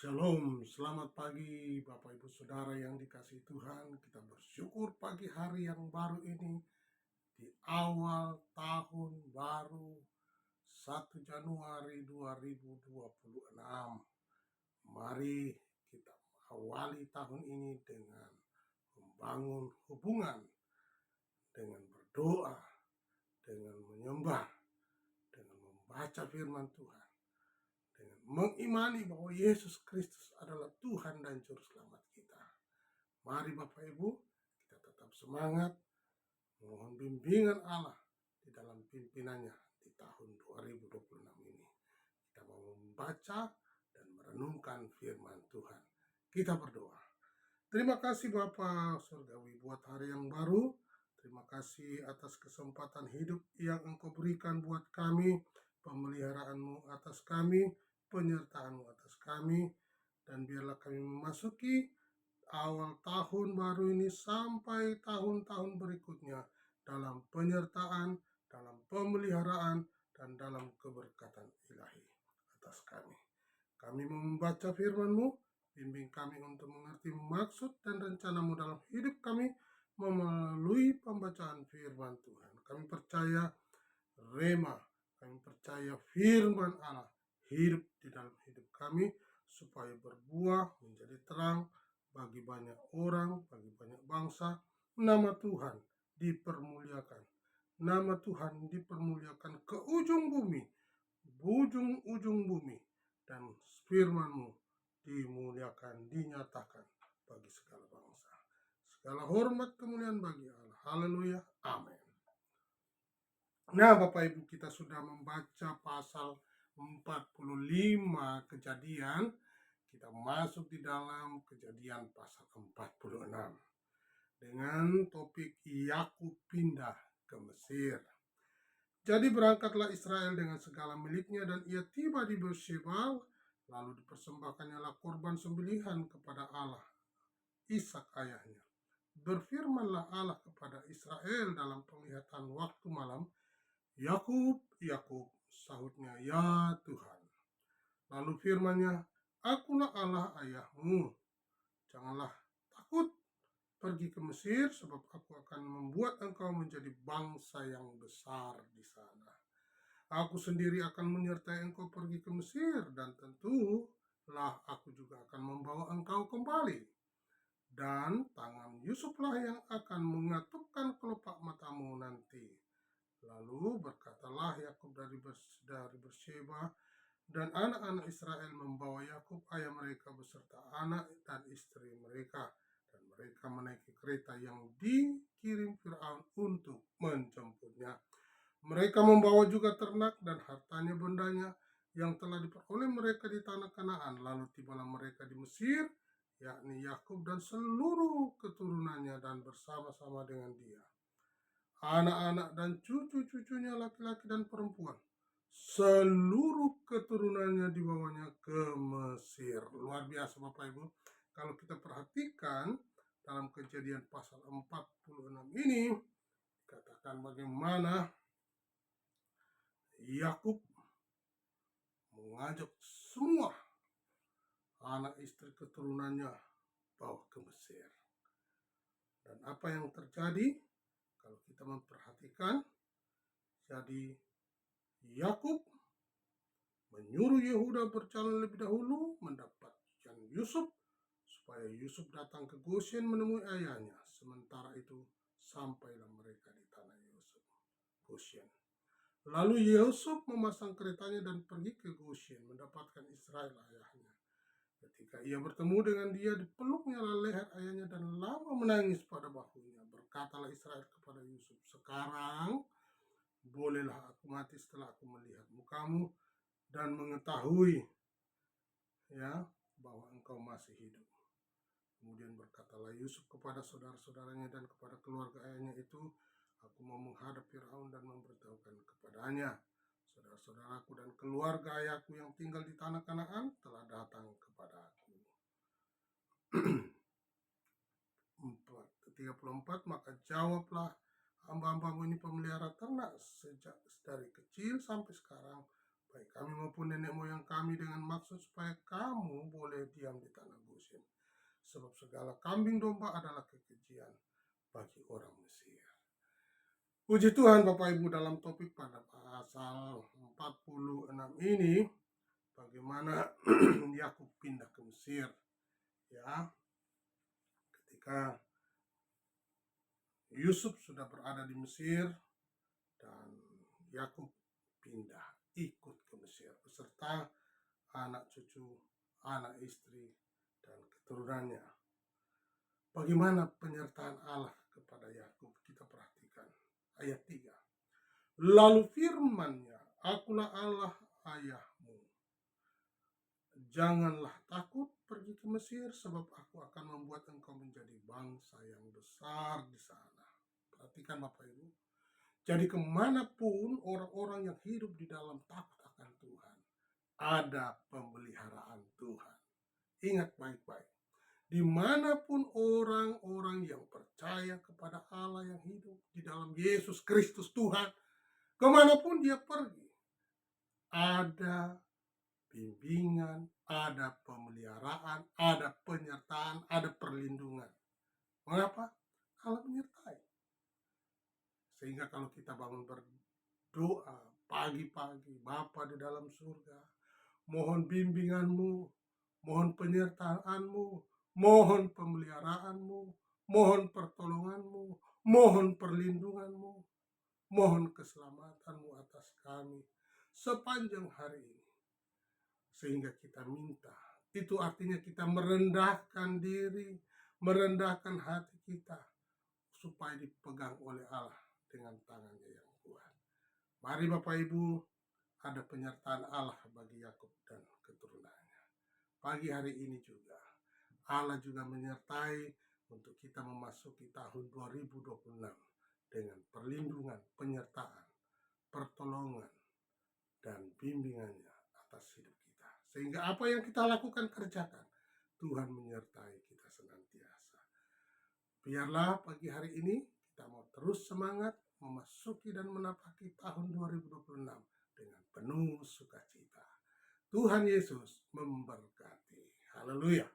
Shalom, selamat pagi Bapak Ibu Saudara yang dikasihi Tuhan. Kita bersyukur pagi hari yang baru ini di awal tahun baru 1 Januari 2026. Mari kita awali tahun ini dengan membangun hubungan, dengan berdoa, dengan menyembah, dengan membaca firman Tuhan, dengan mengimani bahwa Yesus Kristus adalah Tuhan dan Juru Selamat kita. Mari Bapak Ibu, kita tetap semangat, mohon bimbingan Allah di dalam pimpinannya di tahun 2026 ini. Kita mau membaca dan merenungkan firman Tuhan. Kita berdoa. Terima kasih Bapa Surgawi buat hari yang baru. Terima kasih atas kesempatan hidup yang Engkau berikan buat kami, pemeliharaanmu atas kami, penyertaanmu atas kami, dan biarlah kami memasuki awal tahun baru ini sampai tahun-tahun berikutnya dalam penyertaan, dalam pemeliharaan, dan dalam keberkatan ilahi atas kami. Kami membaca firman-Mu, bimbing kami untuk mengerti maksud dan rencana-Mu dalam hidup kami melalui pembacaan firman Tuhan. Kami percaya rema, kami percaya firman Allah hidup di dalam hidup kami supaya berbuah menjadi terang bagi banyak orang, bagi banyak bangsa. Nama Tuhan dipermuliakan. Nama Tuhan dipermuliakan ke ujung bumi, ujung bumi, dan firman-Mu dimuliakan, dinyatakan bagi segala bangsa. Segala hormat kemuliaan bagi Allah. Haleluya. Amin. Nah, Bapak Ibu, kita sudah membaca pasal 45 Kejadian. Kita masuk di dalam Kejadian pasal 46 dengan topik Yakub pindah ke Mesir. Jadi berangkatlah Israel dengan segala miliknya dan ia tiba di Beersheba, lalu dipersembahkannyalah korban sembelihan kepada Allah, Ishak ayahnya. Berfirmanlah Allah kepada Israel dalam penglihatan waktu malam, Yakub, Yakub, sahutnya, ya Tuhan. Lalu firman-Nya, akulah Allah ayahmu. Janganlah takut, pergi ke Mesir, sebab aku akan membuat engkau menjadi bangsa yang besar di sana. Aku sendiri akan menyertai engkau pergi ke Mesir, dan tentulah aku juga akan membawa engkau kembali. Dan tangan Yusuflah yang akan mengatupkan kelopak matamu nanti. Lalu berkatalah Yakub dari Beersheba, dan anak-anak Israel membawa Yakub ayah mereka beserta anak dan istri mereka, dan mereka menaiki kereta yang dikirim Firaun untuk menjemputnya. Mereka membawa juga ternak dan hartanya bendanya yang telah diperoleh mereka di tanah Kanaan. Lalu tibalah mereka di Mesir, yakni Yakub dan seluruh keturunannya, dan bersama-sama dengan dia anak-anak dan cucu-cucunya laki-laki dan perempuan, seluruh keturunannya dibawanya ke Mesir. Luar biasa Bapak Ibu. Kalau kita perhatikan dalam Kejadian pasal 46 ini, dikatakan bagaimana Yakub mengajak semua anak istri keturunannya bawa ke Mesir. Dan apa yang terjadi? Kalau kita memperhatikan, jadi Yakub menyuruh Yehuda berjalan lebih dahulu mendapatkan Yusuf, supaya Yusuf datang ke Goshen menemui ayahnya. Sementara itu sampailah mereka di tanah Yusuf, Goshen. Lalu Yusuf memasang keretanya dan pergi ke Goshen mendapatkan Israel ayahnya. Ketika ia bertemu dengan dia, dipeluknya leher ayahnya dan lama menangis pada bahunya. Berkatalah Israel kepada Yusuf, sekarang bolehlah aku mati setelah aku melihat mukamu dan mengetahui bahwa engkau masih hidup. Kemudian berkatalah Yusuf kepada saudara-saudaranya dan kepada keluarga ayahnya itu, aku mau menghadap Firaun dan memberitahukan kepadanya, saudara-saudaraku dan keluarga ayahku yang tinggal di tanah Kanaan telah datang kepada aku. 34, maka jawablah hamba-hambamu ini pemelihara ternak sejak dari kecil sampai sekarang, baik kami maupun nenek moyang kami, dengan maksud supaya kamu boleh diam di tanah Gosen. Sebab segala kambing domba adalah kekejian bagi orang Mesir. Puji Tuhan Bapak Ibu, dalam topik pada pasal 46 ini, bagaimana Yakub pindah ke Mesir. Ya, ketika Yusuf sudah berada di Mesir dan Yakub pindah ikut ke Mesir beserta anak cucu, anak istri, dan keturunannya. Bagaimana penyertaan Allah kepada Yakub? Kita perhatikan ayat 3. Lalu firman-Nya, akulah Allah ayahmu. Janganlah takut pergi ke Mesir, sebab aku akan membuat engkau menjadi bangsa yang besar di sana. Perhatikan Bapak Ibu. Jadi kemanapun orang-orang yang hidup di dalam takut akan Tuhan, ada pemeliharaan Tuhan. Ingat baik-baik. Dimanapun orang-orang yang percaya kepada Allah yang hidup di dalam Yesus Kristus Tuhan, kemanapun dia pergi, ada bimbingan, ada pemeliharaan, ada penyertaan, ada perlindungan. Mengapa? Allah menyertai. Sehingga kalau kita bangun berdoa pagi-pagi, Bapa di dalam surga, mohon bimbingan-Mu, mohon penyertaan-Mu, mohon pemeliharaanmu, mohon pertolonganmu, mohon perlindunganmu, mohon keselamatanmu atas kami sepanjang hari ini. Sehingga kita minta, itu artinya kita merendahkan diri, merendahkan hati kita, supaya dipegang oleh Allah dengan tangannya yang kuat. Mari Bapak Ibu, ada penyertaan Allah bagi Yakub dan keturunannya. Pagi hari ini juga, Allah juga menyertai untuk kita memasuki tahun 2026 dengan perlindungan, penyertaan, pertolongan, dan bimbingannya atas hidup kita. Sehingga apa yang kita lakukan, kerjakan, Tuhan menyertai kita senantiasa. Biarlah pagi hari ini kita mau terus semangat memasuki dan menapaki tahun 2026 dengan penuh sukacita. Tuhan Yesus memberkati. Haleluya.